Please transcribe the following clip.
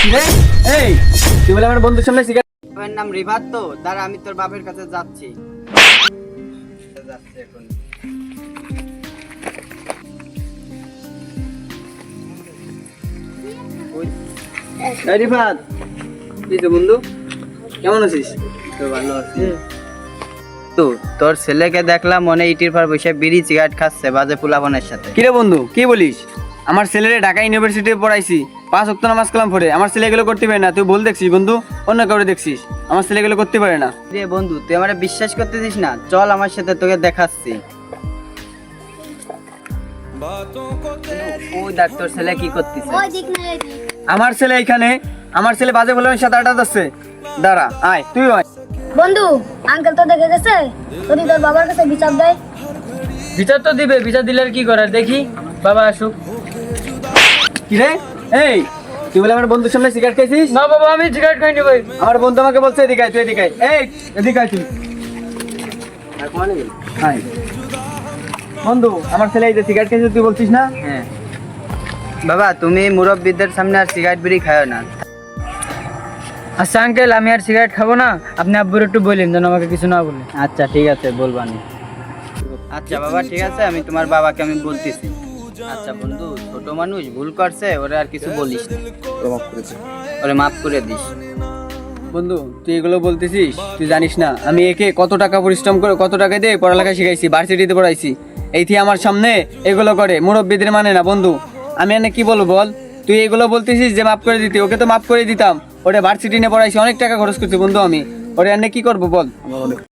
এই তুই বলে আমার বন্ধুর সামনে সিগারেট। আমার নাম রিভাত, তো দাঁড়া আমি তোর বাপের কাছে যাচ্ছি। এখন এই রিফাত, কি তো বন্ধু, কেমন আছিস? তো ভালো আছি। তো তোর ছেলেকে দেখলাম মনে ইটির পর বসে বিড়ি সিগারেট খাচ্ছে বাজে পোলাপানের সাথে। কিরে বন্ধু, কি বলিস? আমার ছেলেরে ঢাকা ইউনিভার্সিটি পড়াইছি, 5 ওয়াক্ত নামাজ কালাম পড়ে। আমার ছেলে এগুলো করতে পারে না। তুই ভুল দেখছিস বন্ধু, অন্য কাউরে দেখছিস। আমার ছেলে এগুলো করতে পারে না। রে বন্ধু, তুই আমারে বিশ্বাস করতেছিস না? চল আমার সাথে, তোকে দেখাচ্ছি। ওই দেখ তোর ছেলে কি করতেছে। আমার ছেলে এখানে, আমার ছেলে বাজে পোলাপানের সাথে আড্ডা দিচ্ছে। দাঁড়া, আয় তুই আয়। বন্ধু, আঙ্কেল তো দেখে গেছে, যদি তোর বাবার কাছে বিচার দেয়। বিচার তো দিবে, বিচার দিলে আর কি করার, দেখি বাবা আসুক। কিরে এই তুই বলে আমার বন্ধুর সামনে সিগারেট খেয়েছিস? না বাবা, আমি সিগারেট খাইনি ভাই। আমার বন্ধু আমাকে বলছে এদিকে আয়, তুই এদিকে আয়। এই এদিকে আয় তুই। আয়। বন্ধু, আমার ছেলে এই যে সিগারেট খেয়েছে, তুই বলছিস না? হ্যাঁ বাবা, তুমি মুরব্বীদের সামনে আর সিগারেট বিড়ি খাও না। আচ্ছা আঙ্কেল, আমি আর সিগারেট খাবো না। আপনি আব্বুর একটু বললেন যেন আমাকে কিছু না বলে। আচ্ছা ঠিক আছে, বলবানি। আচ্ছা বাবা ঠিক আছে, আমি তোমার বাবাকে আমি বলতেছি। আচ্ছা বন্ধু, ছোট মানুষ ভুল করছে, ওরা আর কিছু বলিস না, ওরে মাফ করে দিস। বন্ধু, তুই এগুলো বলতেছিস, তুই জানিস না আমি একে কত টাকা পরিশ্রম করে, কত টাকা দিয়ে পড়ালেখা শিখাইছি, ভার্সিটিতে পড়াইছি। এইটি আমার সামনে এগুলো করে, মুরব্বীদের মানে না। বন্ধু, আমি এনে কি বলবো বল? তুই এগুলো বলতেছিস যে মাফ করে দিতে, ওকে তো মাফ করে দিতাম। ওরে ভার্সিটি নিয়ে পড়াইছি, অনেক টাকা খরচ করছি বন্ধু আমি। ওরে এনে কি করবো বল?